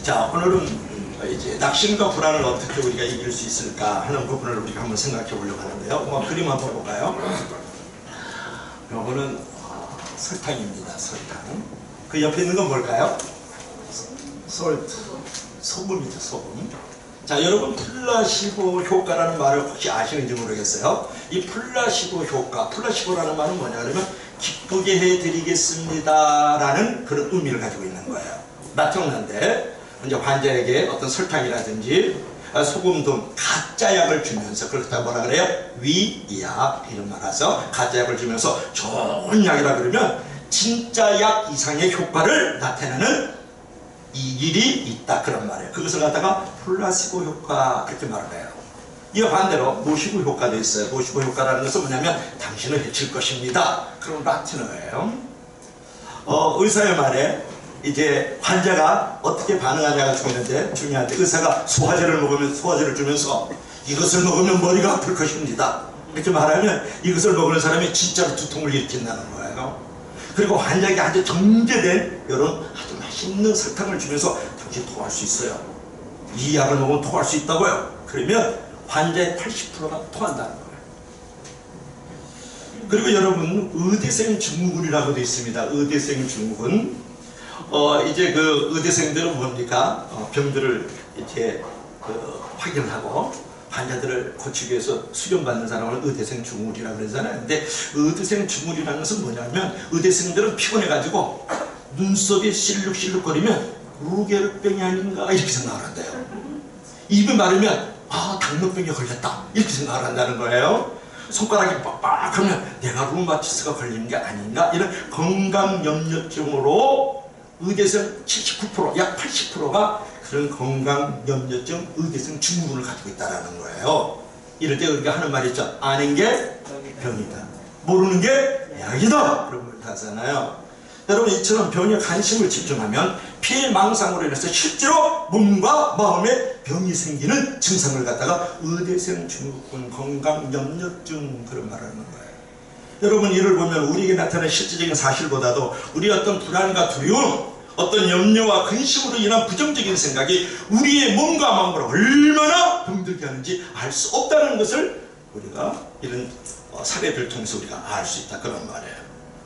자, 오늘은 이제 낙심과 불안을 어떻게 우리가 이길 수 있을까 하는 부분을 우리가 한번 생각해 보려고 하는데요. 그림 한번 볼까요? 요거는 설탕입니다. 설탕. 그 옆에 있는 건 뭘까요? 소금이죠. 소금. 자, 여러분 플라시보 효과라는 말을 혹시 아시는지 모르겠어요. 이 플라시보 효과, 플라시보라는 말은 뭐냐 그러면 기쁘게 해드리겠습니다 라는 그런 의미를 가지고 있는 거예요. 나타나는데 이제 환자에게 어떤 설탕이라든지 소금 등 가짜 약을 주면서, 그렇다 뭐라 그래요? 위약 이런 말아서 가짜 약을 주면서 좋은 약이라 그러면 진짜 약 이상의 효과를 나타내는 이 일이 있다, 그런 말이에요. 그것을 갖다가 플라시보 효과 그렇게 말을 해요. 이와 반대로 모시보 효과도 있어요. 모시보 효과라는 것은 뭐냐면 당신을 해칠 것입니다. 그런 라틴어예요. 의사의 말에 이제 환자가 어떻게 반응하냐가 중요한데 의사가 소화제를 먹으면 소화제를 주면서 이것을 먹으면 머리가 아플 것입니다 이렇게 말하면 이것을 먹는 사람이 진짜로 두통을 일으킨다는 거예요. 그리고 환자에게 아주 정제된 이런 아주 맛있는 설탕을 주면서 당신 토할 수 있어요. 이 약을 먹으면 토할 수 있다고요. 그러면 환자의 80%가 토한다는 거예요. 그리고 여러분 의대생 증후군이라고도 있습니다. 의대생 증후군. 이제 그 의대생들은 뭡니까? 병들을 이렇게 확인하고 환자들을 고치기 위해서 수련받는 사람을 의대생 증후군이라고 그러잖아요. 근데 의대생 증후군이라는 것은 뭐냐면 의대생들은 피곤해가지고 눈썹이 실룩실룩거리면 무게력병이 아닌가 이렇게 생각을 한대요. 입이 마르면 당뇨병에 걸렸다 이렇게 생각을 한다는 거예요. 손가락이 빡빡하면 내가 루마티스가 걸리는 게 아닌가 이런 건강염려증으로 의대생 79%, 약 80%가 그런 건강염려증, 의대생 증후군을 가지고 있다는 거예요. 이럴 때 우리가 하는 말이 있죠. 아는 게 병이다, 모르는 게 약이다, 그런 걸 하잖아요. 여러분 이처럼 병에 관심을 집중하면 피해망상으로 인해서 실제로 몸과 마음에 병이 생기는 증상을 갖다가 의대생 증후군, 건강염려증 그런 말을 하는 거예요. 여러분 이를 보면 우리에게 나타나는 실질적인 사실보다도 우리의 어떤 불안과 두려움, 어떤 염려와 근심으로 인한 부정적인 생각이 우리의 몸과 마음을 얼마나 병들게 하는지 알 수 없다는 것을 우리가 이런 사례를 통해서 우리가 알 수 있다, 그런 말이에요.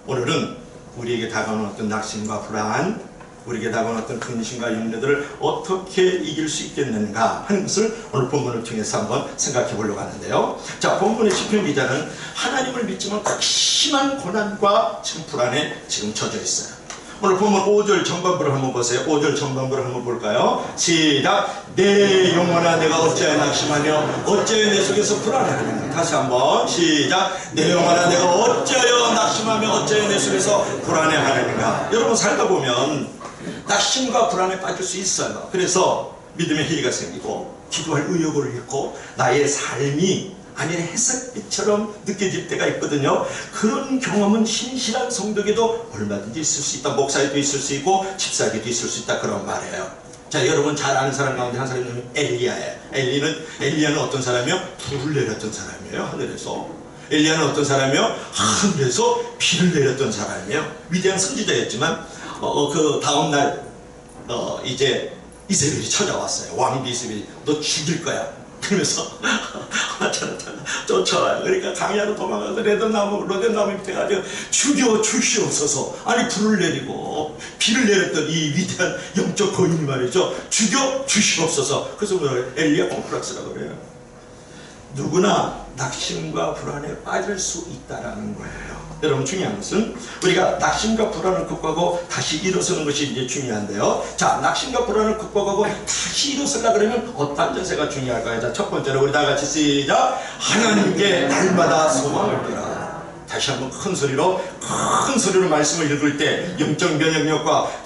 오늘은 우리에게 다가오는 어떤 낙심과 불안, 우리에게 다가오는 어떤 근심과 염려들을 어떻게 이길 수 있겠는가 하는 것을 오늘 본문을 통해서 한번 생각해 보려고 하는데요. 자, 본문의 시편 기자는 하나님을 믿지만 극심한 고난과 지금 불안에 지금 젖어 있어요. 오늘 본문 5절 전반부를 한번 보세요. 5절 전반부를 한번 볼까요? 시작. 내 영혼아 내가 어찌하여 낙심하며 어찌하여 내 속에서 불안하느냐. 다시 한번 시작. 내 영혼아 내가 어찌하여 낙심하며 어찌하여 내 속에서 불안해하느냐. 여러분 살다 보면 낙심과 불안에 빠질 수 있어요. 그래서 믿음의 해이가 생기고 기도할 의욕을 잃고 나의 삶이 아니면 햇살빛처럼 느껴질 때가 있거든요. 그런 경험은 신실한 성도에게도 얼마든지 있을 수 있다. 목사에도 있을 수 있고 집사에게도 있을 수 있다, 그런 말이에요. 자, 여러분 잘 아는 사람 가운데 한 사람이 엘리야예요. 엘리야는 어떤 사람이요? 불을 내렸던 사람이에요, 하늘에서. 엘리야는 어떤 사람이요? 하늘에서 비를 내렸던 사람이에요. 위대한 선지자였지만 그 다음날 이제 이세벨이 찾아왔어요. 왕비 이세벨이 너 죽일 거야 그러면서 쫓아와요. 그러니까 강야로 도망가서 로덴나무 밑에 가서 죽여 주시옵소서. 아니 불을 내리고 비를 내렸던 이 위대한 영적 거인이 말이죠. 죽여 주시옵소서. 그래서 엘리야 콤플렉스라고 그래요. 누구나 낙심과 불안에 빠질 수 있다라는 거예요. 여러분 중요한 것은 우리가 낙심과 불안을 극복하고 다시 일어서는 것이 이제 중요한데요. 자, 낙심과 불안을 극복하고 다시 일어서려고 그러면 어떤 자세가 중요할까요? 자, 첫 번째로 우리 다 같이 시작. 하나님께 날마다 소망을 둬라. 다시 한번 큰 소리로 말씀을 읽을 때 영적 면역력과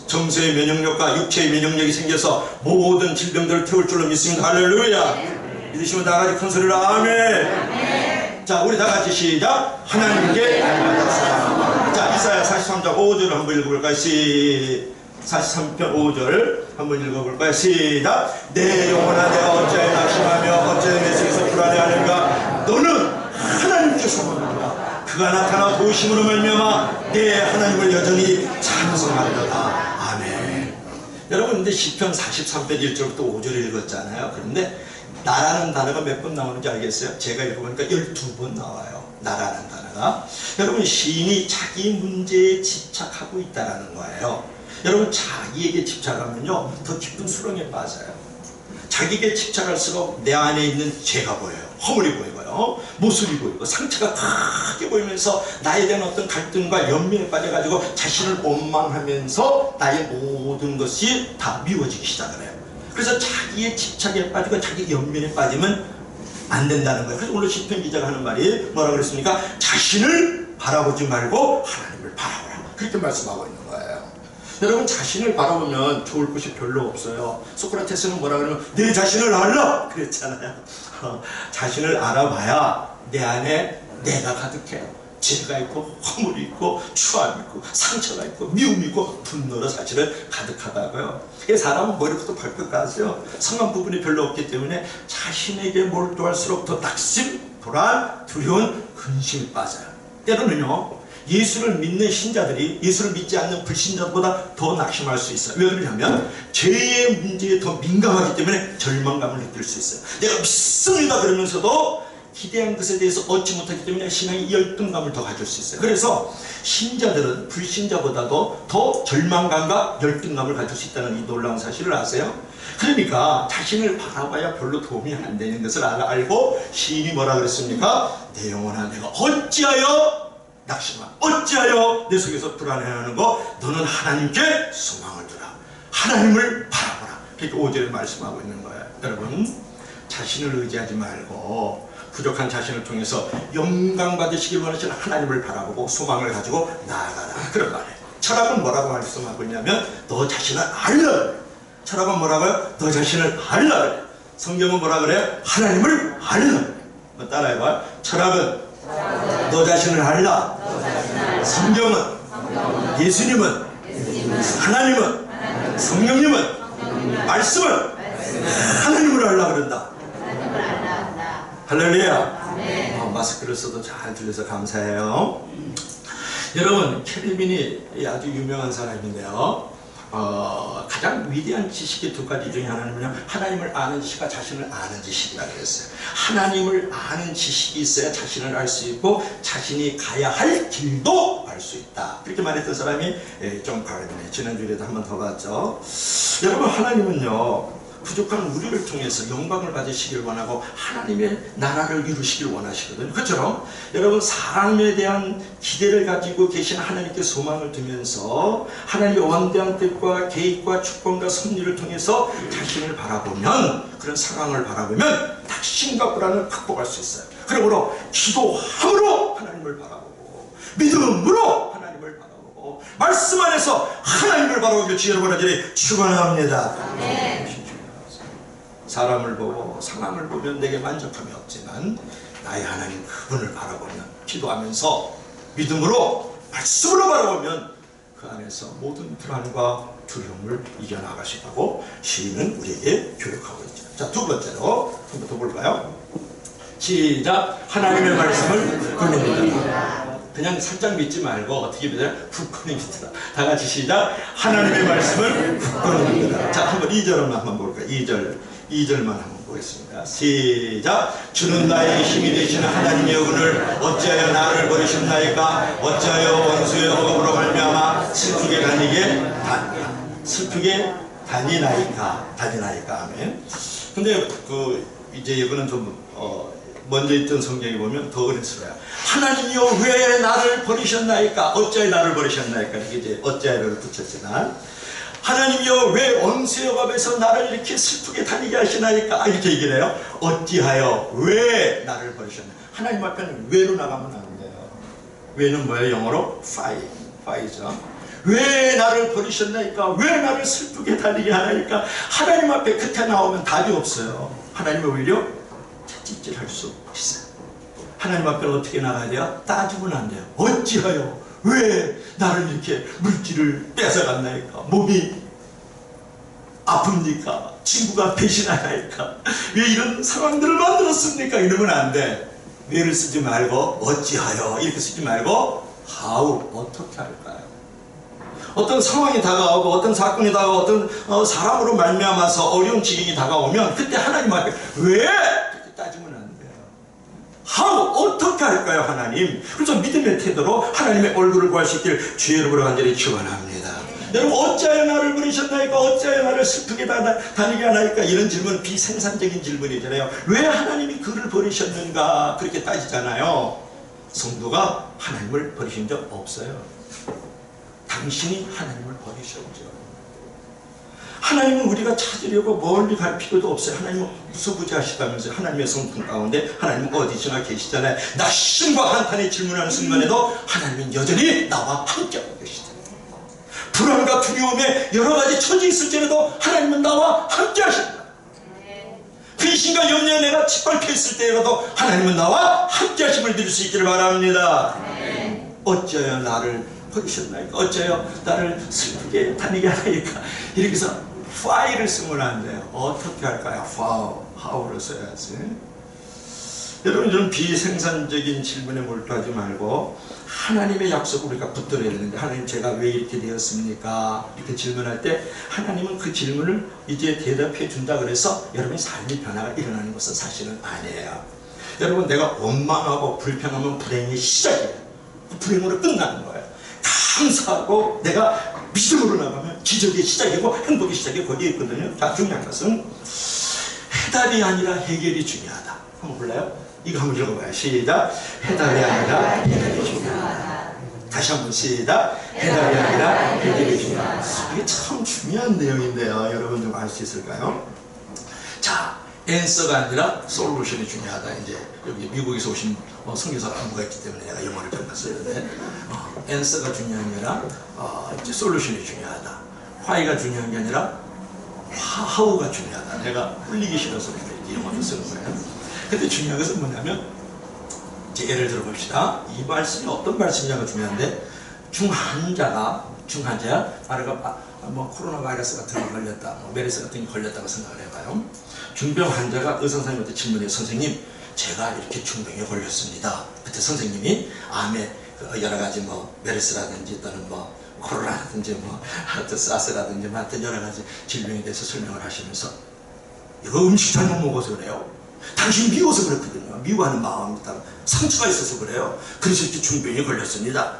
정서의 면역력과 육체의 면역력이 생겨서 모든 질병들을 태울 줄로 믿습니다. 할렐루야. 믿으시면 다 같이 큰 소리로 아멘. 자, 우리 다 같이 시작. 하나님께 날마다 소망. 자, 이사야 43장 5절을 한번 읽어볼까요? 43편 5절 한번 읽어볼까요? 시작. 내 영혼아 내가 어찌하여 낙심하며 어찌하여 내 속에서 불안해하는가. 너는 하나님께 소망하라. 그가 나타나 도우심으로 말미암아 내 하나님을 여전히 찬송하리로다. 아멘. 여러분 근데 시편 43편 1절부터 5절을 읽었잖아요. 그런데 나라는 단어가 몇 번 나오는지 알겠어요? 제가 읽어보니까 12번 나와요. 나라는 단어가. 여러분 시인이 자기 문제에 집착하고 있다는 거예요. 여러분 자기에게 집착하면요 더 깊은 수렁에 빠져요. 자기에게 집착할수록 내 안에 있는 죄가 보여요. 허물이 보이고요. 모습이 보이고 상처가 크게 보이면서 나에 대한 어떤 갈등과 연민에 빠져가지고 자신을 원망하면서 나의 모든 것이 다 미워지기 시작을 해요. 그래서 자기의 집착에 빠지고 자기 연민에 빠지면 안 된다는 거예요. 그래서 오늘 시편 기자가 하는 말이 뭐라고 그랬습니까? 자신을 바라보지 말고 하나님을 바라보라. 그렇게 말씀하고 있는 거예요. 여러분 자신을 바라보면 좋을 것이 별로 없어요. 소크라테스는 뭐라 그러면 내 자신을 알라 그랬잖아요. 자신을 알아봐야 내 안에 내가 가득해요. 죄가 있고 허물이 있고 추함이 있고 상처가 있고 미움이 있고 분노로 사실은 가득하다고요. 사람은 머리부터 발끝까지요 성한 부분이 별로 없기 때문에 자신에게 몰두할수록 더 낙심, 불안, 두려운 근심이 빠져요. 때로는요 예수를 믿는 신자들이 예수를 믿지 않는 불신자보다 더 낙심할 수 있어요. 왜 그러냐면 죄의 문제에 더 민감하기 때문에 절망감을 느낄 수 있어요. 내가 믿습니다 그러면서도 기대한 것에 대해서 얻지 못하기 때문에 신앙이 열등감을 더 가질 수 있어요. 그래서 신자들은 불신자보다도 더 절망감과 열등감을 가질 수 있다는 이 놀라운 사실을 아세요? 그러니까 자신을 바라봐야 별로 도움이 안 되는 것을 알고 시인이 뭐라 그랬습니까? 내 영혼아 내가 어찌하여 낙심하 어찌하여 내 속에서 불안해하는 거 너는 하나님께 소망을 두라. 하나님을 바라보라. 그렇게 5절에 말씀하고 있는 거예요. 여러분 자신을 의지하지 말고 부족한 자신을 통해서 영광 받으시길 원하시는 하나님을 바라보고 소망을 가지고 나아가라. 그런 말이에요. 철학은 뭐라고 말씀하고 있냐면 너 자신을 알라. 철학은 뭐라고요? 너 자신을 알라. 성경은 뭐라 그래요? 하나님을 알라. 뭐 따라해봐요. 철학은 너 자신을 알라. 성경은 예수님은 하나님은 성령님은 말씀을 하나님을 알라 그런다. 할렐루야. 마스크를 써도 잘 들려서 감사해요. 여러분 켈빈이 아주 유명한 사람인데요 가장 위대한 지식의 두 가지 중에 하나는요 하나님을 아는 지식과 자신을 아는 지식이라고 했어요. 하나님을 아는 지식이 있어야 자신을 알 수 있고 자신이 가야 할 길도 알 수 있다. 그렇게 말했던 사람이 존 칼빈이에요. 지난주에도 한 번 더 봤죠. 여러분 하나님은요 부족한 우리를 통해서 영광을 받으시길 원하고 하나님의 나라를 이루시길 원하시거든요. 그처럼 여러분 사람에 대한 기대를 가지고 계신 하나님께 소망을 두면서 하나님의 원대한 뜻과 계획과 축복과 섭리를 통해서 자신을 바라보면 그런 상황을 바라보면 낙심과 불안을 극복할 수 있어요. 그러므로 기도함으로 하나님을 바라보고 믿음으로 하나님을 바라보고 말씀 안에서 하나님을 바라보며 주의 여러분 하시니 축원합니다. 사람을 보고 상황을 보면 내게 만족함이 없지만 나의 하나님 그분을 바라보면 기도하면서 믿음으로 말씀으로 바라보면 그 안에서 모든 불안과 두려움을 이겨나갈 수 있다고 시인은 우리에게 교육하고 있죠. 자, 두 번째로 한 번 더 볼까요? 시작. 하나님의 말씀을 굽니다. 그냥 살짝 믿지 말고 어떻게 믿어요? 굳건히 믿으라. 다 같이 시작. 하나님의 말씀을 굳건히 믿으라. 자, 한번 2절만 한번 볼까요? 2절만 한번 보겠습니다. 시작. 주는 나의 힘이 되시는 하나님의 은을 어찌하여 나를 버리셨나이까? 어찌하여 원수의 허업으로 말미암아 슬프게 다니나이까? 아멘. 근데 이제 이거는 좀 먼저 있던 성경에 보면 더 어렵어요. 하나님이여 왜 나를 버리셨나이까? 어찌하여 나를 버리셨나이까? 이게 이제 어찌하여를 붙였지만 하나님이여 왜 원수의 밥에서 나를 이렇게 슬프게 다니게 하시나이까? 이렇게 얘기를 해요. 어찌하여 왜 나를 버리셨나? 하나님 앞에는 왜로 나가면 안 돼요. 왜는 뭐예요? 영어로 why죠. 왜 나를 버리셨나이까? 왜 나를 슬프게 다니게 하나이까? 하나님 앞에 그때 나오면 답이 없어요. 하나님은 오히려 채찍질할 수 있어요. 하나님 앞에 어떻게 나가야 돼요? 따지면 안 돼요. 어찌하여 왜 나를 이렇게 물질을 뺏어갔나이까? 몸이 아픕니까? 친구가 배신하나이까? 왜 이런 상황들을 만들었습니까? 이러면 안 돼. 왜를 쓰지 말고 어찌하여 이렇게 쓰지 말고 how 어떻게 할까요? 어떤 상황이 다가오고 어떤 사건이 다가오고 어떤 사람으로 말미암아서 어려운 지경이 다가오면 그때 하나님 앞에 왜? 그렇게 따지면 안 돼요. How? 어떻게 할까요 하나님? 그래서 믿음의 태도로 하나님의 얼굴을 구할 수 있기를 주의 이름으로 간절히 축원합니다. 여러분 어찌하여 나를 버리셨나이까? 어찌하여 나를 슬프게 다니게 하나이까? 이런 질문 비생산적인 질문이잖아요. 왜 하나님이 그를 버리셨는가 그렇게 따지잖아요. 성도가 하나님을 버리신 적 없어요. 당신이 하나님을 버리셨죠. 하나님은 우리가 찾으려고 멀리 갈 필요도 없어요. 하나님은 무소부지하시다면서요. 하나님의 성품 가운데 하나님은 어디서나 계시잖아요. 낙심과 한탄의 질문하는 순간에도 하나님은 여전히 나와 함께하고 계시다. 불안과 두려움에 여러가지 처지 있을지라도 하나님은 나와 함께하신다. 근심과 염려에 내가 짓밟혀 있을 때라도 하나님은 나와 함께하심을 드릴 수 있기를 바랍니다. 어찌하여 나를 버리셨나이까? 어찌하여 나를 슬프게 다니게 하나이까? 이렇게 해서 why를 쓰면 안 돼요. 어떻게 할까요? how를 써야지. 여러분 이런 비생산적인 질문에 몰두하지 말고 하나님의 약속을 우리가 붙들어야 되는데 하나님 제가 왜 이렇게 되었습니까? 이렇게 질문할 때 하나님은 그 질문을 이제 대답해 준다 그래서 여러분의 삶의 변화가 일어나는 것은 사실은 아니에요. 여러분 내가 원망하고 불평하면 불행의 시작이에요. 불행으로 끝나는 거예요. 감사하고 내가 믿음으로 나가면 기적의 시작이고 행복의 시작이 거기에 있거든요. 자, 중요한 것은 해답이 아니라 해결이 중요하다. 한번 볼래요? 이거 한번 읽어봐요. 시작. 해답이 아니라 해결이 중요하다. 다시 한번 시작. 해답이 아니라 해결이 중요하다. 이게 참 중요한 내용인데요. 여러분 좀 알 수 있을까요? 자, answer가 아니라 솔루션이 중요하다. 이제 여기 미국에서 오신 선교사 간부가 있기 때문에 내가 영어를 잠깐 쓰는데 answer가 중요한 게 아니라 이제 솔루션이 중요하다. why가 중요한 게 아니라 how가 중요하다. 내가 홀리기 싫어서 이렇게 영어를 쓰는 거예요. 근데 중요한 것은 뭐냐면 이제 예를 들어 봅시다. 이 말씀이 어떤 말씀이냐가 중요한데 중환자야 뭐 코로나 바이러스 같은 거 걸렸다, 뭐 메르스 같은 게 걸렸다고 생각을 해봐요. 중병 환자가 의사 선생님한테 질문해요. 선생님, 제가 이렇게 중병에 걸렸습니다. 그때 선생님이 암에 여러 가지 뭐 메르스라든지 또는 뭐 코로나라든지 뭐 사스라든지 하여튼 여러 가지 질병에 대해서 설명을 하시면서 이거 음식 잘못 먹어서 그래요. 당신 미워서 그렇거든요. 미워하는 마음이 있다. 상처가 있어서 그래요. 그래서 이렇게 중병에 걸렸습니다.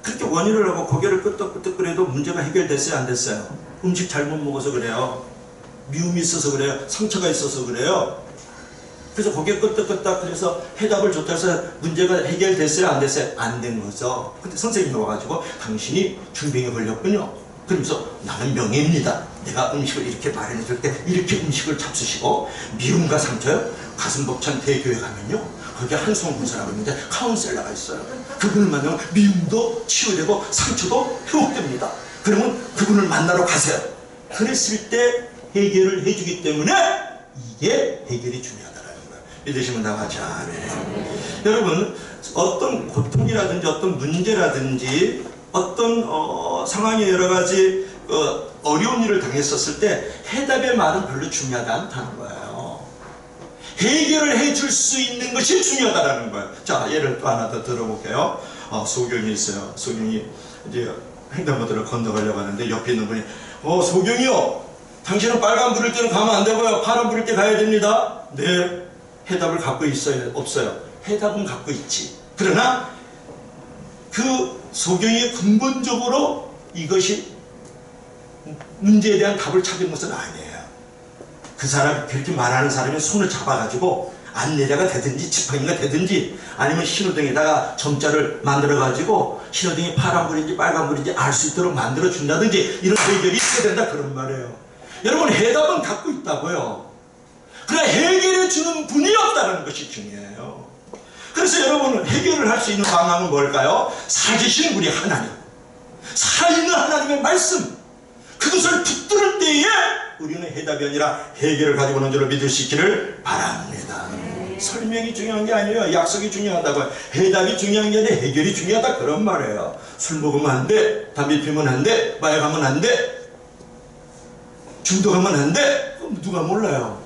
그렇게 원인을 하고 고개를 끄덕끄덕거려도 문제가 해결됐어요? 안 됐어요? 음식 잘못 먹어서 그래요. 미움이 있어서 그래요. 상처가 있어서 그래요. 그래서 고개 끄덕끄덕 그래서 해답을 줬다 해서 문제가 해결됐어요? 안 됐어요? 안 된 거죠. 근데 선생님이 와가지고 당신이 중병에 걸렸군요. 그러면서 나는 명예입니다. 내가 음식을 이렇게 마련해 줄 때 이렇게 음식을 잡수시고 미움과 상처요? 가슴 벅찬 대교회 가면요. 거기에 한송 군사라고 있는데 카운셀러가 있어요. 그분을 만나면 미움도 치유되고 상처도 회복됩니다. 그러면 그분을 만나러 가세요. 그랬을 때 해결을 해주기 때문에 이게 해결이 중요하다는 거예요. 믿으시면 다 같이 아멘. 여러분 어떤 고통이라든지 어떤 문제라든지 어떤 상황에 여러 가지 어려운 일을 당했었을 때 해답의 말은 별로 중요하지 않다는 거예요. 해결을 해줄 수 있는 것이 중요하다는 거예요. 자, 예를 또 하나 더 들어볼게요. 소경이 있어요. 소경이 이제 횡단보도를 건너가려고 하는데 옆에 있는 분이 소경이요, 당신은 빨간 불일 때는 가면 안 되고요, 파란 불일 때 가야 됩니다. 네. 해답을 갖고 있어요? 없어요? 해답은 갖고 있지. 그러나 그 소경이 근본적으로 이것이 문제에 대한 답을 찾은 것은 아니에요. 그 사람, 그렇게 말하는 사람이 손을 잡아가지고 안내자가 되든지 지팡이가 되든지 아니면 신호등에다가 점자를 만들어가지고 신호등이 파란불인지 빨간불인지 알 수 있도록 만들어 준다든지 이런 해결이 있어야 된다, 그런 말이에요. 여러분 해답은 갖고 있다고요. 그러나 해결해 주는 분이 없다는 것이 중요해요. 그래서 여러분은 해결을 할 수 있는 방법은 뭘까요? 살아계신 우리 하나님, 살아있는 하나님의 말씀, 그것을 붙들을 때에 우리는 해답이 아니라 해결을 가지고 오는 줄을 믿을 수 있기를 바랍니다. 설명이 중요한 게 아니에요. 약속이 중요하다고요. 해답이 중요한 게 아니라 해결이 중요하다, 그런 말이에요. 술 먹으면 안 돼, 담배 피우면 안 돼, 마약하면 안 돼, 중독하면 안 돼. 그럼 누가 몰라요.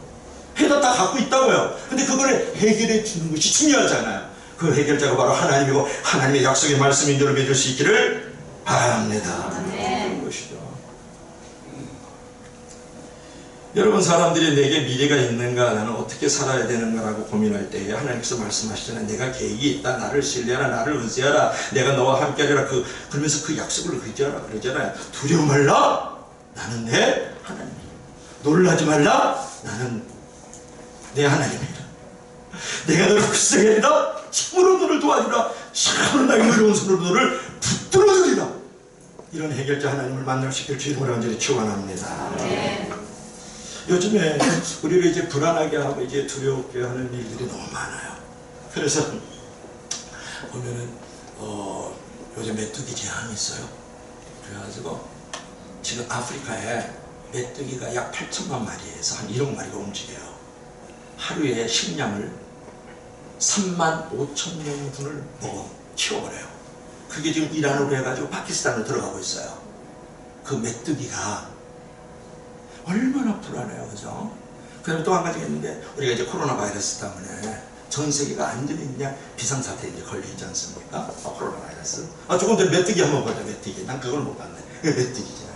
해답 다 갖고 있다고요. 근데 그거를 해결해 주는 것이 중요하잖아요. 그 해결자가 바로 하나님이고 하나님의 약속의 말씀인 줄을 믿을 수 있기를 바랍니다. 여러분, 사람들이 내게 미래가 있는가, 나는 어떻게 살아야 되는가라고 고민할 때에 하나님께서 말씀하시잖아요. 내가 계획이 있다, 나를 신뢰하라, 나를 의지하라, 내가 너와 함께하리라. 그러면서 그 약속을 의지하라 그러잖아요. 두려워 말라, 나는 내 하나님이다. 놀라지 말라, 나는 내 하나님이다. 내가 너를 구속하리라, 힘으로 너를 도와주라, 힘으로 나의 의로운 손으로 너를 붙들어주리라. 이런 해결자 하나님을 만날 수 있길 주님으로 간절히 축원합니다. 요즘에 우리를 이제 불안하게 하고 이제 두렵게 하는 일들이 너무 많아요. 그래서 보면은 요즘 메뚜기 재앙이 있어요. 그래가지고 지금 아프리카에 메뚜기가 약 8천만 마리에서 한 1억 마리가 움직여요. 하루에 식량을 3만 5천 명분을 키워버려요. 그게 지금 이란으로 해가지고 파키스탄으로 들어가고 있어요. 그 메뚜기가 얼마나 불안해요, 그죠? 그 다음에 또 한 가지가 있는데, 우리가 이제 코로나 바이러스 때문에 전 세계가 완전히 그냥 비상사태에 이제 걸려있지 않습니까? 코로나 바이러스. 조금 전에 메뚜기 한번 보자, 메뚜기. 난 그걸 못 봤네. 메뚜기잖아요.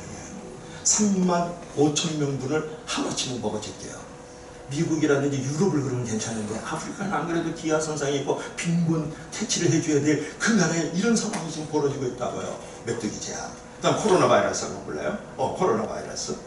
3만 5천 명분을 하루아침에 먹어줄게요. 미국이라든지 유럽을 그러면 괜찮은데, 아프리카는 안 그래도 기아선상이 있고 빈곤 퇴치를 해줘야 될 그 나라에 이런 상황이 지금 벌어지고 있다고요. 메뚜기 재앙. 그 다음 코로나 바이러스 한번 볼래요? 코로나 바이러스.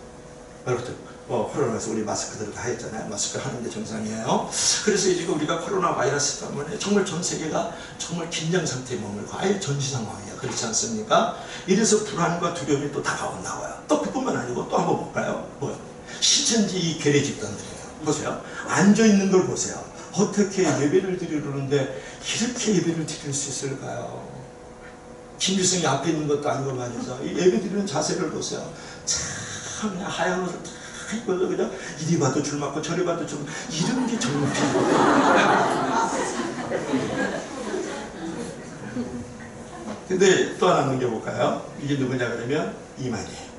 여러분들, 코로나에서 우리 마스크들을 다 했잖아요. 마스크 하는데 정상이에요. 그래서 지금 우리가 코로나 바이러스 때문에 정말 전 세계가 정말 긴장 상태에 머물고 아예 전시 상황이에요. 그렇지 않습니까? 이래서 불안과 두려움이 또 다가온다고요. 또 그뿐만 아니고 또 한번 볼까요? 뭐요? 신천지 이 괴뢰 집단들이에요. 보세요. 앉아있는 걸 보세요. 어떻게 예배를 드리려는데 이렇게 예배를 드릴 수 있을까요? 김일성이 앞에 있는 것도 아니고 말이죠. 이 예배 드리는 자세를 보세요. 참 그냥 하얀 옷을 다 입고 그냥 이리 봐도 줄 맞고 저리 봐도 줄 맞고 이런 게 정말 근데 또 하나 넘겨볼까요? 이게 누구냐 그러면 이만희예요.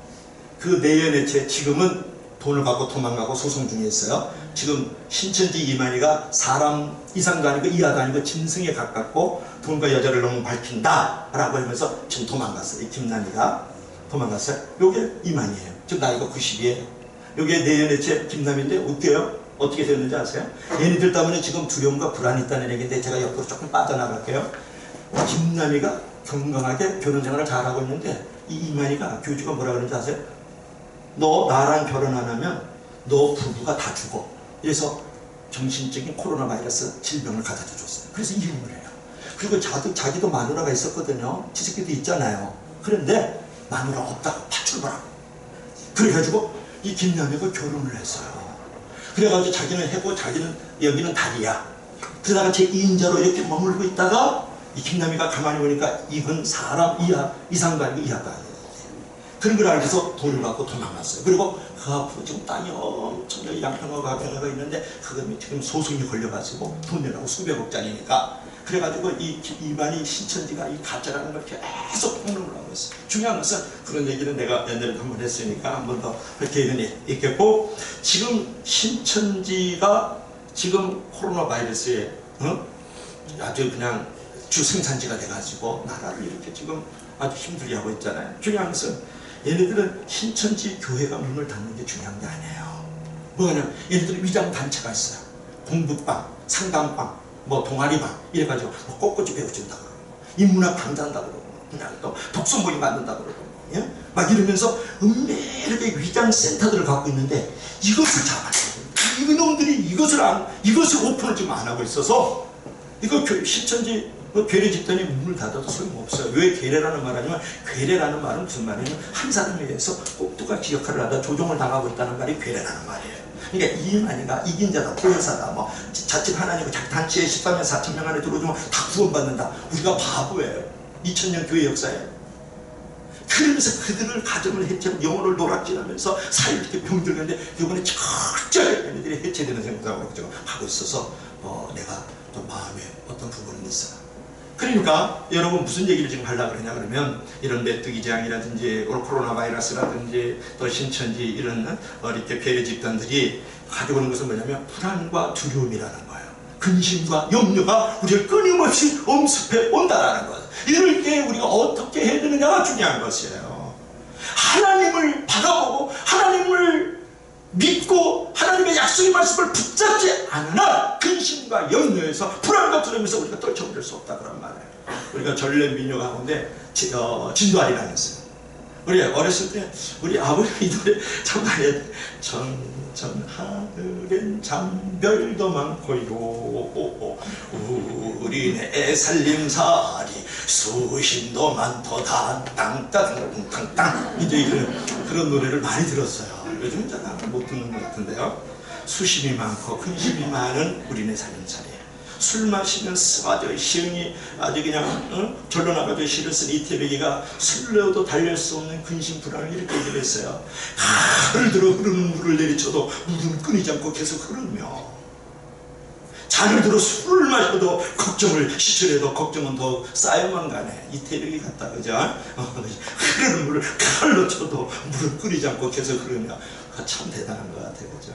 그 내연애체 지금은 돈을 갖고 도망가고 소송 중에 있어요. 지금 신천지 이만희가 사람 이상도 아니고 이하도 아니고 짐승에 가깝고 돈과 여자를 너무 밝힌다 라고 하면서 지금 도망갔어요. 이 김남희가 도망갔어요. 요게 이만희예요. 지금 나이가 90이에요. 요게 내연애체 김남희인데 웃겨요. 어떻게 됐는지 아세요? 얘네들 때문에 지금 두려움과 불안이 있다는 얘기인데 제가 옆으로 조금 빠져나갈게요. 김남희가 건강하게 결혼생활을 잘하고 있는데 이 이만희가 교주가 뭐라 그러는지 아세요? 너 나랑 결혼 안 하면 너 부부가 다 죽어. 그래서 정신적인 코로나 바이러스 질병을 갖다 줬어요. 그래서 이혼을 해요. 그리고 자기도 마누라가 있었거든요. 지새끼도 있잖아요. 그런데 마누라 없다고 파출보라고. 그래가지고 이 김남희가 결혼을 했어요. 그래가지고 자기는 해고 자기는 여기는 달이야. 그러다가 제 2인자로 이렇게 머물고 있다가 이 김남희가 가만히 보니까 이건 사람 이상도 아니고 이하도 아니에요. 그런 걸 알고서 돈을 받고 도망갔어요. 그리고 그 앞으로 지금 땅이 엄청나게 양평과 가평가 있는데 그거 지금 소송이 걸려가지고 돈 내라고 수백억짜리니까 그래가지고 이만희 신천지가 이 가짜라는 걸 계속 폭로를 하고 있어요. 중요한 것은 그런 얘기는 내가 옛날에 한번 했으니까 한 번 더 기회는 있겠고 지금 신천지가 지금 코로나 바이러스에 아주 그냥 주 생산지가 돼가지고 나라를 이렇게 지금 아주 힘들게 하고 있잖아요. 중요한 것은 얘네들은 신천지 교회가 문을 닫는 게 중요한 게 아니에요. 뭐냐면 얘네들은 위장 단체가 있어요. 공부방, 상담방, 뭐 동아리방 이래가지고 뭐 꼿꼿이 배워준다 그러고 인문학 강좌한다 그러고 그냥 또 독서 모임 만든다 그러고 예? 막 이러면서 은밀하게 위장 센터들을 갖고 있는데 이것을 잡아내요. 이놈들이 이것을 오픈을 지금 안 하고 있어서 이거 신천지 괴뢰 집단이 문을 닫아도 소용없어요. 왜 괴뢰라는 말 하냐면 괴뢰라는 말은 무슨 말이냐면 한 사람에 의해서 꼭두각시 역할을 하다 조종을 당하고 있다는 말이 괴뢰라는 말이에요. 그러니까 이만희가 이긴 자다, 포효사다, 뭐 자칫 하나님 자기 단체에 13명 4천 명 안에 들어오면 다 구원받는다. 우리가 바보예요. 2000년 교회 역사에. 그러면서 그들을 가정을 해체하고 영혼을 노락질하면서 사회를 이렇게 병들는데 이번에 철저하게 얘네들이 해체되는 생각으로 하고 있어서 내가 좀 마음에 어떤 부분은 있어요. 그러니까 여러분 무슨 얘기를 지금 하려고 그러냐 그러면 이런 메뚜기 재앙이라든지 코로나 바이러스라든지 또 신천지 이런 이렇게 괴뢰 집단들이 가지고 오는 것은 뭐냐면 불안과 두려움이라는 거예요. 근심과 염려가 우리를 끊임없이 엄습해 온다라는 거예요. 이럴 때 우리가 어떻게 해야 되느냐가 중요한 것이에요. 하나님을 바라보고 하나님을 믿고 말씀을 붙잡지 않은 한 근심과 염려에서 불안과 두려움에서 우리가 떨쳐버릴 수 없다 그런 말이에요. 우리가 전래 민요 가운데 진도아리 다녔어요. 우리 어렸을 때 우리 아버지 이 노래 참 많이 했대. 전 하늘엔 잠별도 많고요 우리네 살림살이 수심도 많도다 땅땅땅땅 이제 그런 노래를 많이 들었어요. 요즘 잘 못 듣는 것 같은데요. 수심이 많고 근심이 많은 우리네 살림살이에요. 술 마시면 아주 시흥이 아주 그냥 절로 나가도 시를 쓴 이태백이가 술로도 달랠 수 없는 근심 불안을 이렇게 얘기를 했어요. 하늘 들어 흐르는 물을 내리쳐도 물은 끊이지 않고 계속 흐르며 잔을 들어 술을 마셔도 걱정을 시철해도 걱정은 더 쌓여만 가네. 이태백이 같다 그죠? 흐르는 물을 칼로 쳐도 물은 끊이지 않고 계속 흐르며 참 대단한 것 같아요. 그죠?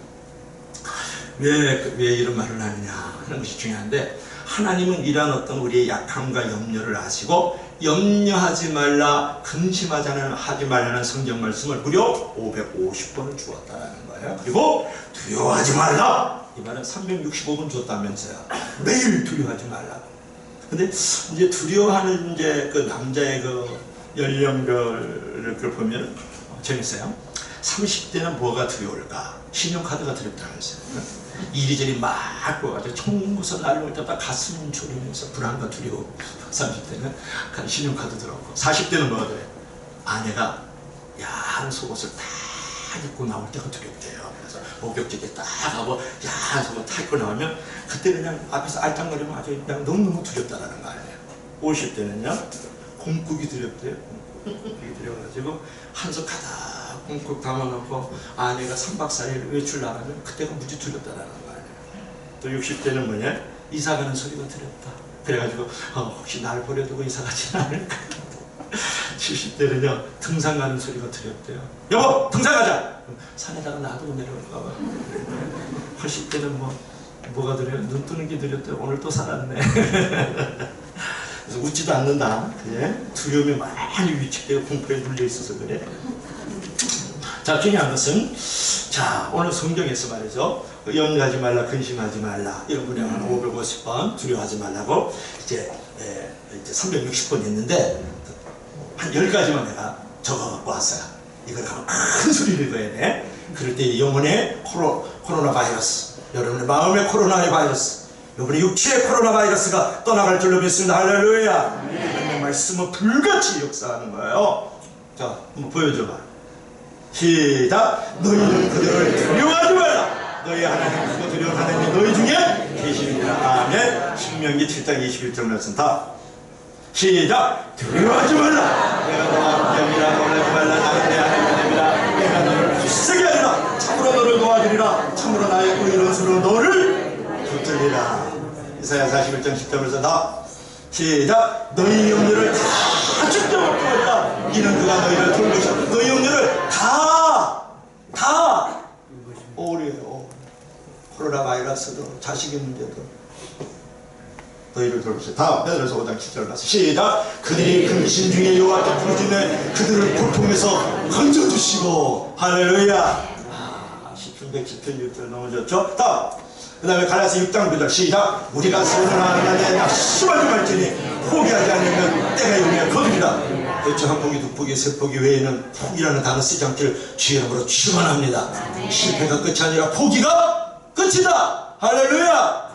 왜 이런 말을 하느냐 하는 것이 중요한데, 하나님은 이러한 어떤 우리의 약함과 염려를 아시고 염려하지 말라 근심하지 말라는 성경 말씀을 무려 550번을 주었다는 거예요. 그리고 두려워하지 말라 이 말은 365번 줬다면서요. 매일 두려워하지 말라고. 근데 이제 두려워하는 이제 그 남자의 그 연령별을 보면 재밌어요. 30대는 뭐가 두려울까? 신용카드가 두렵다면서요. 이리저리 막 보여가지고 총무서 날려올 때마다 가슴 졸이면서 불안과 두려움. 30대는 신용카드 들었고, 40대는 뭐가 그래? 아내가 야한 속옷을 딱 입고 나올 때가 두렵대요. 그래서 목욕지게 딱 하고 야한 속옷 딱 입고 나오면 그때 그냥 앞에서 알짱거리면 아주 그냥 너무너무 두렵다라는 거 아니에요. 50대는요 공국이 두렵대요. 공국이 두려워가지고 한솥 가득 꽁꽁 담아놓고 아내가 3박 4일 외출 나가면 그때가 무지 두렵다라는 거 아니에요. 또 60대는 뭐냐? 이사 가는 소리가 두렵다. 그래가지고 혹시 날 버려두고 이사 가지는 않을까. 70대는요 등산 가는 소리가 두렵대요. 여보 등산 가자. 산에다가 놔두고 내려올까 봐. 80대는 뭐가 두려워? 눈 뜨는 게 두렵대요. 오늘 또 살았네. 그래서 웃지도 않는다. 그래? 두려움이 많이 위축되고 공포에 눌려 있어서 그래. 자, 중요한 것은, 자, 오늘 성경에서 말이죠. 염려하지 말라, 근심하지 말라. 이런 분량 한 550번, 두려워하지 말라고 이제 360번 했는데, 한 10가지만 내가 적어 갖고 왔어요. 이걸 큰 소리를 읽어야 돼. 그럴 때 영혼의 코로나 바이러스, 여러분의 마음의 코로나 바이러스, 여러분의 육체의 코로나 바이러스가 떠나갈 줄로 믿습니다. 할렐루야. 하나님의 말씀은 불같이 역사하는 거예요. 자, 한번 보여줘봐. 시작! 너희는 그들을 두려워하지 말라. 너희 하나님 그거 두려운 하나님이 너희 중에 계십니다. 아멘. 신명기 7장 21절 말씀 다 시작! 두려워하지 말라. 내가 너와 함께함이라. 놀라지 말라. 나는 내 하나님이라. 내가 너를 굳세게 하리라. 참으로 너를 도와주리라. 참으로 나의 의로운 손으로 너를 붙들리라. 이사야 41장 10절 말씀 다 시작! 너희 염려를 다 죽게 먹게 하리라. 이는 그가 너희를 돌보셔. 너희 염려를 다 오래요. 코로나 바이러스도 자식의 문제도 너희를 돌보셔. 다음 베드로서 5장 7절 말씀 시작! 그들이 근심 중에 여호와께 부르짖네 그들을 고통에서 건져주시고. 할렐루야. 시편 110편 6절 너무 좋죠? 다음 그 다음에 갈라디아서 6장 9절 시작! 우리가 선언하는 낙심하지 말지니 포기하지 않으면 때가 이르면 거두리라. 대충 한 포기, 두 포기, 세 포기 외에는 포기라는 단어 쓰지 않기를 주의 이름으로 축원합니다. 실패가 끝이 아니라 포기가 끝이다. 할렐루야.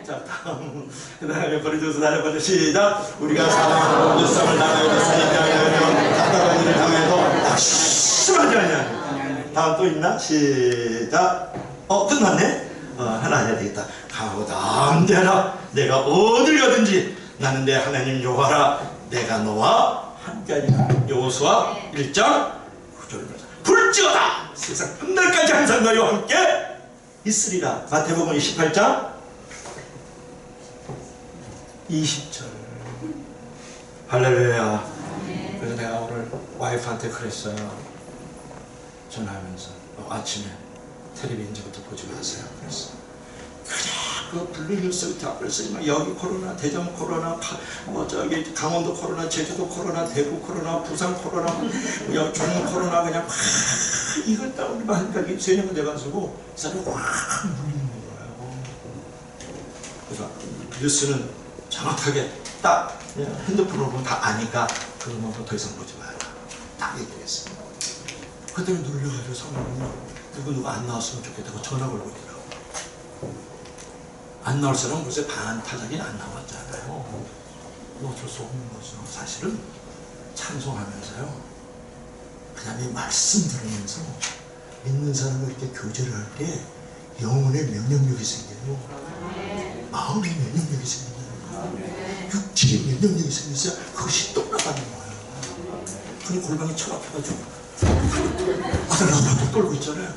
자, 다음 그 다음에 고린도서 4장 시작! 우리가 사랑하는 일상을 당하여도 사역하여도 답답한 일을 당하여도 낙심하지 아니하니. 다음 또 있나? 시작! 끝났네? 하나 해야 되겠다. 가오담대하라. 내가 어딜 가든지 나는 내 하나님 여호와라. 내가 너와 함께하리라. 여호수아 1장 9절 불지어다. 세상 끝날까지 항상 너희와 함께 있으리라. 마태복음 28장 20절. 할렐루야. 그래서 내가 오늘 와이프한테 그랬어요. 전화하면서 아침에 텔레비 이제부터 보지 마세요. 그랬어. 그냥 그 블루뉴스 앞에서 여기 코로나, 대전 코로나, 저기 강원도 코로나, 제주도 코로나, 대구 코로나, 부산 코로나, 여기 중국 코로나 그냥 막 익었다 우리 마음까지 세뇌가 돼가지고 이 사람이 확 물리는 거예요. 그래서 뉴스는 정확하게 딱 핸드폰으로 보면 다 아니까 그러면 더 이상 보지 마라. 딱 얘기했습니다. 그때문에 놀려가지고 사모님이 누가 안 나왔으면 좋겠다고 전화 걸고 있더라고. 안 나올 사람은 벌써 반타작이 안 나왔잖아요. 어쩔 수 없는 거죠. 사실은 찬송하면서요, 그다음에 말씀 들으면서 믿는 사람과 이렇게 교제를 할 때 영혼의 면역력이 생겨요. 마음의 면역력이 생긴다는 거예요. 육체의 면역력이 생겨서 그것이 떠나가는 거예요. 그리고 골방이 처박혀가지고 아들아들아들 떨고 있잖아요.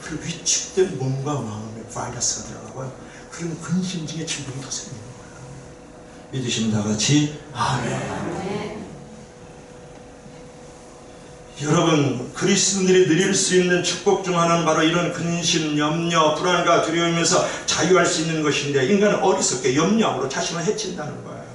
그 위축된 몸과 마음에 바이러스가 들어가고요. 그런 근심증의 질병이 더 생기는 거예요. 믿으시면 다 같이 아멘. 여러분, 그리스도인들이 누릴 수 있는 축복 중 하나는 바로 이런 근심, 염려, 불안과 두려움에서 자유할 수 있는 것인데, 인간은 어리석게 염려함으로 자신을 해친다는 거예요.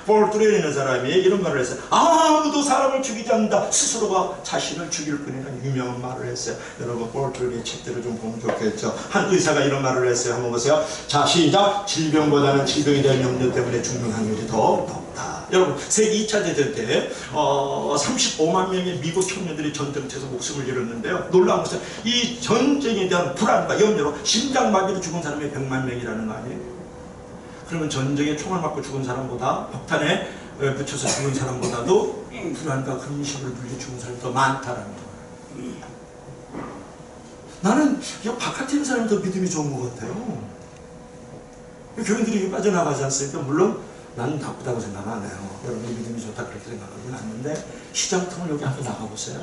볼트레 있는 사람이 이런 말을 했어요. 아무도 사람을 죽이지 않는다. 스스로가 자신을 죽일 뿐이라는 유명한 말을 했어요. 여러분, 볼트레의 책들을 좀 보면 좋겠죠. 한 의사가 이런 말을 했어요. 한번 보세요. 자, 시작. 질병보다는 질병에 대한 염려 때문에 죽는 확률이 더 높다. 여러분, 세계 2차 대전 때 35만 명의 미국 청년들이 전쟁터에서 목숨을 잃었는데요. 놀라운 것은 이 전쟁에 대한 불안과 염려로 심장마비로 죽은 사람이 100만 명이라는 거 아니에요? 그러면 전쟁에 총을 맞고 죽은 사람보다, 폭탄에 붙여서 죽은 사람보다도 불안과 근심을 물려 죽은 사람이 더 많다라는 거예요. 나는 이 바깥에 있는 사람이 더 믿음이 좋은 것 같아요. 교인들이 빠져나가지 않습니까? 물론 나는 나쁘다고 생각 안 해요. 여러분이 믿음이 좋다 그렇게 생각하지는 않는데, 시장 통을 여기 한번 나가보세요.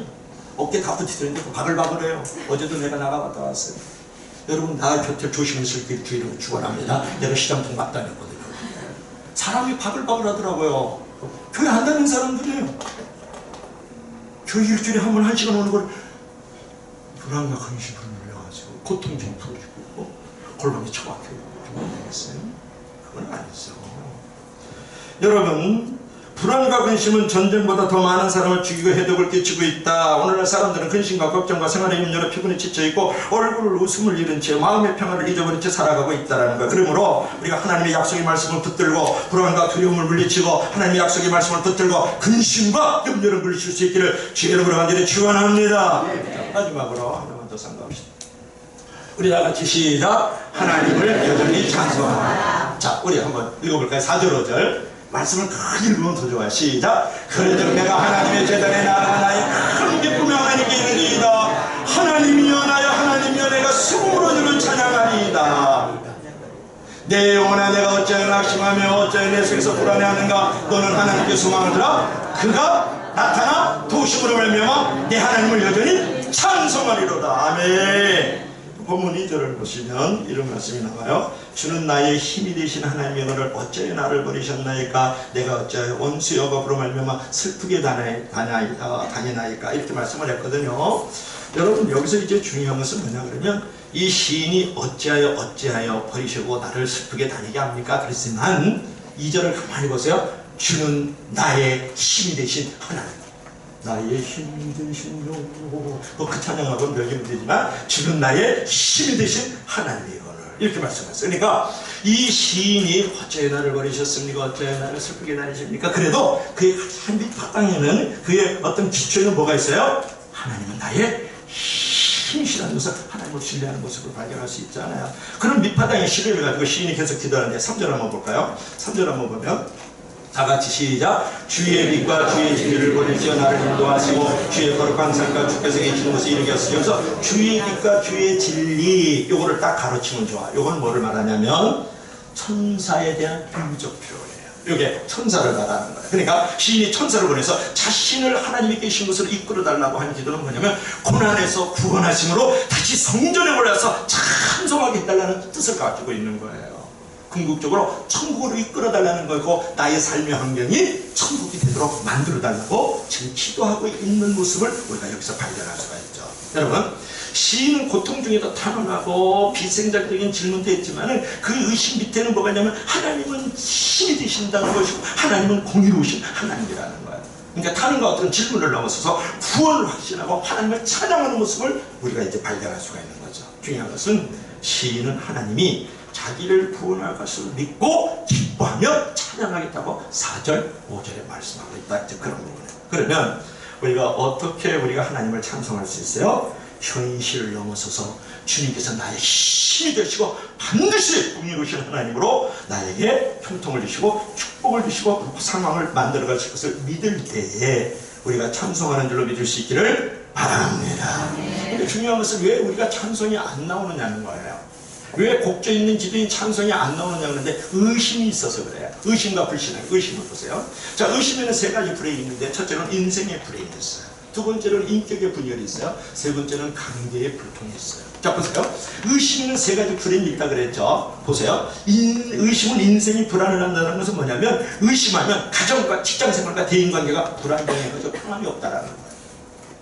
어깨 다 붙이더니 바글바글해요. 어제도 내가 나가봤다 왔어요. 여러분, 나 곁에 조심했을 길 주의를 축원합니다. 내가 시장통 맞 다녔거든요. 사람이 바글바글 하더라고요. 교회 안 다니는 사람들이에요. 교회 일주일에 한 번 1시간 오는 걸 불안과 근심을 물려가지고 고통 좀 풀어주고 골방에 처박혀요. 그건 되겠어요? 그건 아니죠. 여러분, 불안과 근심은 전쟁보다 더 많은 사람을 죽이고 해독을 끼치고 있다. 오늘날 사람들은 근심과 걱정과 생활의 염려로 피곤에 지쳐있고 얼굴을 웃음을 잃은 채 마음의 평화를 잊어버린 채 살아가고 있다는 거예요. 그러므로 우리가 하나님의 약속의 말씀을 붙들고 불안과 두려움을 물리치고 하나님의 약속의 말씀을 붙들고 근심과 염려를 물리칠 수 있기를 주의 이름으로 간절히 축원합니다. 마지막으로 하나만 더 상고합시다. 우리 다 같이 시작. 하나님을 여전히 찬송하라. 자, 우리 한번 읽어볼까요? 4절 5절 말씀을 크게 읽으면 더 좋아요. 시작. 그런즉 내가 하나님의 제단에 나아가나이 큰 기쁨이 하나님께 이르리이다. 하나님이여 나여 하나님이여 내가 숨으로 주를 찬양하리이다. 내 영혼아 내가 어찌하여 낙심하며 어찌하여 내 속에서 불안해하는가. 너는 하나님께 소망을 들어 그가 나타나 도우심으로 말미암아 내 하나님을 여전히 찬송하리로다. 아멘. 본문 2절을 보시면 이런 말씀이 나와요. 주는 나의 힘이 되신 하나님의 너를 어찌하여 나를 버리셨나이까. 내가 어찌하여 원수의 억압으로 말미암아 슬프게 다니나이까. 이렇게 말씀을 했거든요. 여러분, 여기서 이제 중요한 것은 뭐냐 그러면 이 시인이 어찌하여 버리시고 나를 슬프게 다니게 합니까? 그랬지만 2절을 가만히 보세요. 주는 나의 힘이 되신 하나님. 나의 힘이 되신 그 찬양하고는 별 힘이 되지만 주는 나의 힘이 되신 하나님의 언을 이렇게 말씀했어요. 그러니까 이 시인이 어찌하여 나를 버리셨습니까? 어찌하여 나를 슬프게 다니십니까? 그래도 그의 가장 밑바탕에는 그의 어떤 기초에는 뭐가 있어요? 하나님은 나의 힘이시라는 것을 하나님을 신뢰하는 모습을 발견할 수 있잖아요. 그런 밑바탕의 신뢰를 가지고 시인이 계속 기도하는데 3절 한번 볼까요? 3절 한번 보면 다 같이 시작. 주의 빛과 주의 진리를 보내시어 나를 인도하시고 주의 거룩한 삶과 주께서 계시는 곳에 이르게 하시면서 주의 빛과 주의 진리, 요거를 딱 가르치면 좋아. 요건 뭐를 말하냐면 천사에 대한 비유적 표현이에요. 요게 천사를 말하는 거예요. 그러니까 시인이 천사를 보내서 자신을 하나님이 계신 곳으로 이끌어 달라고 하는 기도는 뭐냐면 고난에서 구원하심으로 다시 성전에 올라서 찬송하게 해달라는 뜻을 가지고 있는 거예요. 궁극적으로 천국으로 이끌어달라는 거고 나의 삶의 환경이 천국이 되도록 만들어달라고 지금 기도하고 있는 모습을 우리가 여기서 발견할 수가 있죠. 여러분, 시인은 고통 중에도 탄원하고 비생각적인 질문도 했지만 그 의심 밑에는 뭐가 있냐면 하나님은 힘이 되신다는 것이고 하나님은 공의로우신 하나님이라는 거예요. 그러니까 타는과 어떤 질문을 넘어서서 구원을 확신하고 하나님을 찬양하는 모습을 우리가 이제 발견할 수가 있는 거죠. 중요한 것은 시인은 하나님이 자기를 구원할 것을 믿고 기뻐하며 찬양하겠다고 4절, 5절에 말씀하고 있다. 이제 그런 부분이에요. 그러면 우리가 어떻게 우리가 하나님을 찬송할 수 있어요? 현실을 넘어서서 주님께서 나의 힘이 되시고 반드시 공의로우신 하나님으로 나에게 형통을 주시고 축복을 주시고 상황을 만들어 가실 것을 믿을 때에 우리가 찬송하는 줄로 믿을 수 있기를 바랍니다. 근데 중요한 것은 왜 우리가 찬송이 안 나오느냐는 거예요. 왜 곡조 있는 집에 찬송이 안 나오느냐 그러는데 의심이 있어서 그래요. 의심과 불신앙. 의심을 보세요. 자, 의심에는 세 가지 불행이 있는데 첫째는 인생의 불행이 있어요. 두 번째는 인격의 분열이 있어요. 세 번째는 관계의 불통이 있어요. 자, 보세요. 의심은 세 가지 불행이 있다 그랬죠. 보세요. 의심은 인생이 불안을 한다는 것은 뭐냐면 의심하면 가정과 직장생활과 대인관계가 불안정해서 평안이 없다라는 거예요.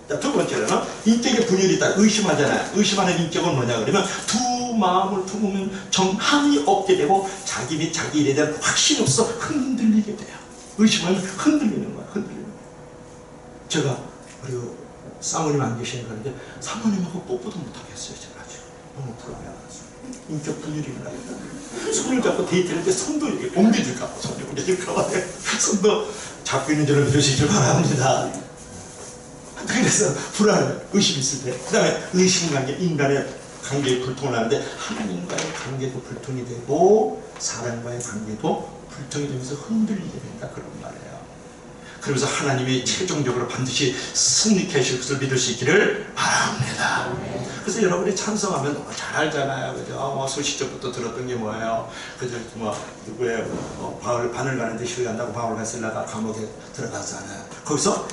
자, 두 번째는 인격의 분열이 있다. 의심하잖아요. 의심하는 인격은 뭐냐 그러면 두 마음을 품으면 정함이 없게 되고 자기 및 자기 일에 대한 확신이 없어 흔들리게 돼요. 의심하면 흔들리는 거예요. 흔들리는 거예요. 제가 그리고 사모님 안 계시는 그런데 사모님하고 뽀뽀도 못하겠어요. 제가 지금 너무 불안해가지고 인격 분열이 일어나겠다. 손을 잡고 데이트할 때 손도 이렇게 옮겨질까 봐, 손이 옮겨질까 봐 손도 잡고 있는 줄을 믿으시길 바랍니다. 그래서 불안해, 의심이 있을 때. 그 다음에 의심관계, 인간의 관계에 불통을 하는데 하나님과의 관계도 불통이 되고 사람과의 관계도 불통이 되면서 흔들리게 된다, 그런 말이에요. 그러면서 하나님이 최종적으로 반드시 승리케 하실 것을 믿을 수 있기를 바랍니다. 그래서 여러분이 찬성하면 너무 잘 알잖아요. 그죠? 소시적부터 들었던 게 뭐예요? 그죠? 누구예요? 바늘 가는데 실 간다고 바울 가슬라가 감옥에 들어가잖아요. 거기서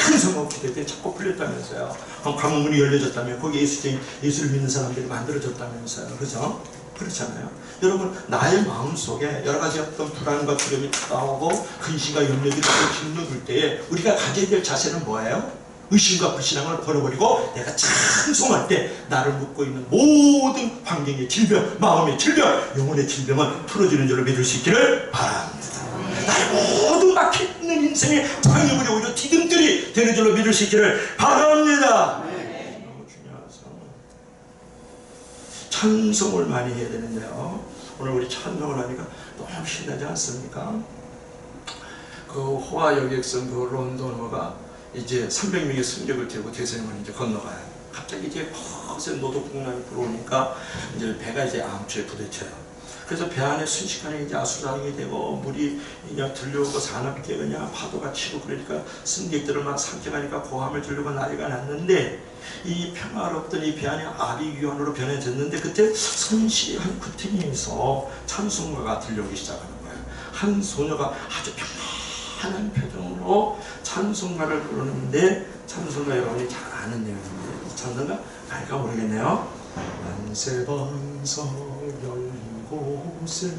찬성하고 기도할 때 자꾸 풀렸다면서요. 감옥문이 열려졌다며 거기 예수를 믿는 사람들이 만들어졌다면서요. 그죠? 그렇잖아요. 여러분, 나의 마음속에 여러 가지 어떤 불안과 두려움이 다가오고 근심과 염려가 짓누를 때에 우리가 가져야 될 자세는 뭐예요? 의심과 불신앙을 버려버리고 내가 찬송할 때 나를 묶고 있는 모든 환경의 질병, 마음의 질병, 영혼의 질병은 풀어지는 줄로 믿을 수 있기를 바랍니다. 나의 모든 막혀있는 인생의 장애물이 오히려 디딤돌이 되는 줄로 믿을 수 있기를 바랍니다. 찬송을 많이 해야 되는데요. 오늘 우리 찬송을 하니까 너무 신나지 않습니까? 그 호화 여객선 그 론던어가 이제 300명의 승객을 들고 대서양을 이제 건너가요. 갑자기 이제 거센 노도풍랑이 불어오니까 이제 배가 이제 암초에 부딪혀요. 그래서 배 안에 순식간에 이제 아수라장이 되고 물이 그냥 들려오고 사납게 그냥 파도가 치고 그러니까 승객들을 막 삼켜가니까 고함을 지르고 난리가 났는데 이 평화롭던 이 배 안에 아비규환으로 변해졌는데 그때 선시한 구팅에서 찬송가가 들려오기 시작하는 거예요. 한 소녀가 아주 평안한 표정으로 찬송가를 부르는데 찬송가 여러분이 잘 아는 내용인데 이 찬송가 알까 모르겠네요. 만세반석 열린 곳에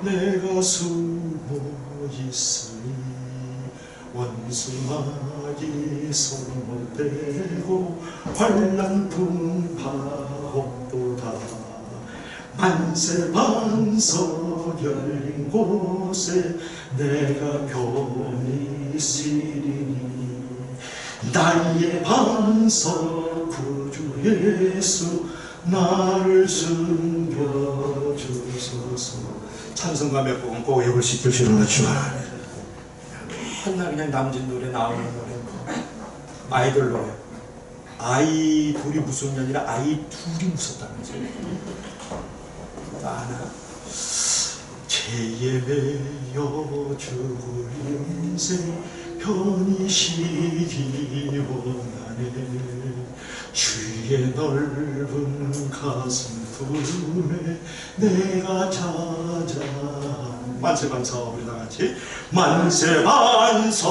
내가 숨어 있으니 원수마귀 손대고 환난 풍파없도다. 만세반석 열린 곳에 내가 편히 있으리니 나의 반석 구주 예수 나를 숨겨주소서. 찬송가 몇 곡은 꼭 외울 수 있길 주는 것 축원합니다. 맨날 그냥 남진 노래 나오는 노래 아이들 노래. 아이 둘이 무서운 게 아니라 아이 둘이 무섭다면서요. 아나 죄에 매여 죽을 인생 편히 쉬기 원하네. 주의 넓은 가슴 품에 내가 찾아. 만세반석 우리 다같이 만세반석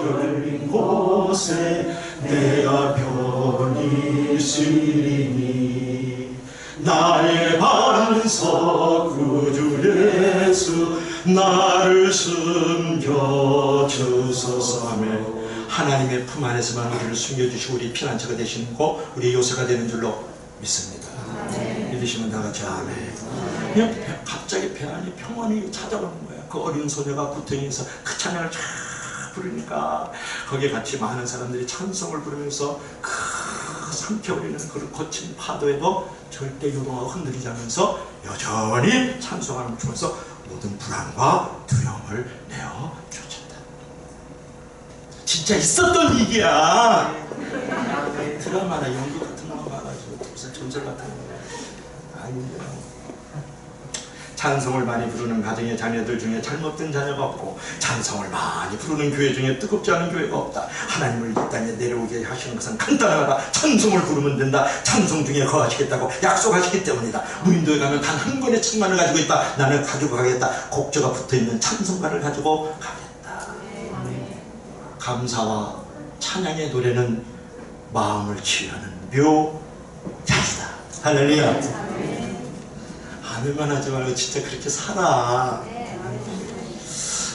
열린 곳에 내가 편히 있으리니 나의 반석 구주 예수 나를 숨겨주소서. 하며 하나님의 품 안에서만 우리를 숨겨주시고 우리 피난처가 되시는 거 우리 요새가 되는 줄로 믿습니다. 믿으시면 다같이 아멘. 그냥 갑자기 배 안에 평안이 찾아오는 거예요. 그 어린 소녀가 구덩이에서 그 찬양을 쫙 부르니까 거기에 같이 많은 사람들이 찬송을 부르면서 그 삼켜버리는 그 거친 파도에도 절대 요동하고 흔들리지 않으면서 여전히 찬송하는 춤에서 모든 불안과 두려움을 내어 쫓았다. 진짜 있었던 얘기야. 드라마나 연기 같은 거 봐가지고 무슨 전설 같은 거 아닌데요. 찬송을 많이 부르는 가정의 자녀들 중에 잘못된 자녀가 없고, 찬송을 많이 부르는 교회 중에 뜨겁지 않은 교회가 없다. 하나님을 이 땅에 내려오게 하시는 것은 간단하다. 찬송을 부르면 된다. 찬송 중에 거하시겠다고 약속하시기 때문이다. 무인도에 가면 단 한 권의 책만을 가지고 있다. 나는 가지고 가겠다. 곡조가 붙어있는 찬송가를 가지고 가겠다. 감사와 찬양의 노래는 마음을 치유하는 묘약이다. 할렐루야. 아멘만 하지 말고 진짜 그렇게 살아.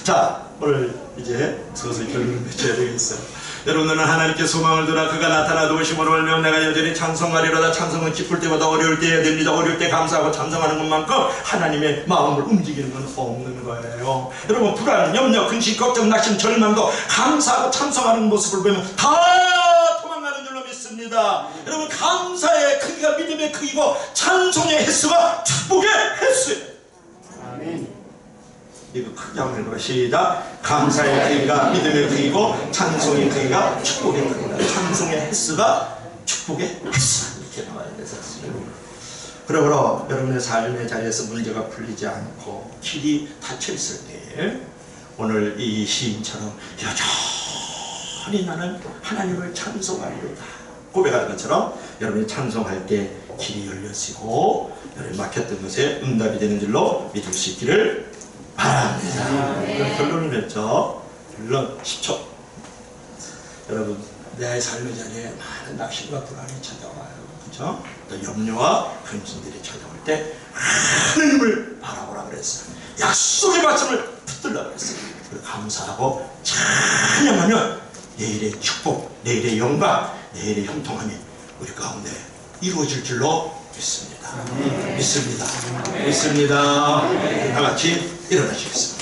자, 오늘 이제 슬슬 결론을 맺어야 되겠어요. 여러분들은 하나님께 소망을 두라. 그가 나타나 도우심으로 알며 내가 여전히 찬송하리로다. 찬송은 기쁠 때마다 어려울 때 해야 됩니다. 어려울 때 감사하고 찬송하는 것만큼 하나님의 마음을 움직이는 건 없는 거예요. 여러분, 불안, 염려, 근심, 걱정, 낙심, 절망도 감사하고 찬송하는 모습을 보면 다 도망가는 줄로 믿습니다. 여러분, 감사의 크기가 믿음의 크기고 찬송의 횟수가 축복의 횟수예요. 아멘. 이거 크게 한번 해보라. 시작. 감사의 크기가 믿음의 크기고 찬송의 크기가 축복의 크기다. 찬송의 횟수가 축복의 횟수. 이렇게 나와야 돼서. 그러므로 여러분의 삶의 자리에서 문제가 풀리지 않고 길이 닫혀있을 때 오늘 이 시인처럼 여전히 나는 하나님을 찬송하리로다 고백하는 것처럼 여러분이 찬송할 때 길이 열려지고 여러분이 막혔던 것에 응답이 되는 줄로 믿을 수 있기를 바랍니다. 결론을 맺죠. 결론 10초. 여러분, 내 삶의 자리에 많은 낙심과 불안이 찾아와요. 그렇죠? 또 염려와 근심들이 찾아올 때 하나님을 바라보라 그랬어요. 약속의 말씀을 붙들라 그랬어요. 그리고 감사하고 찬양하면 내일의 축복, 내일의 영광, 내일의 형통함이 우리 가운데 이루어질 줄로 믿습니다. 믿습니다. 믿습니다. 다 같이 일어나시겠습니다.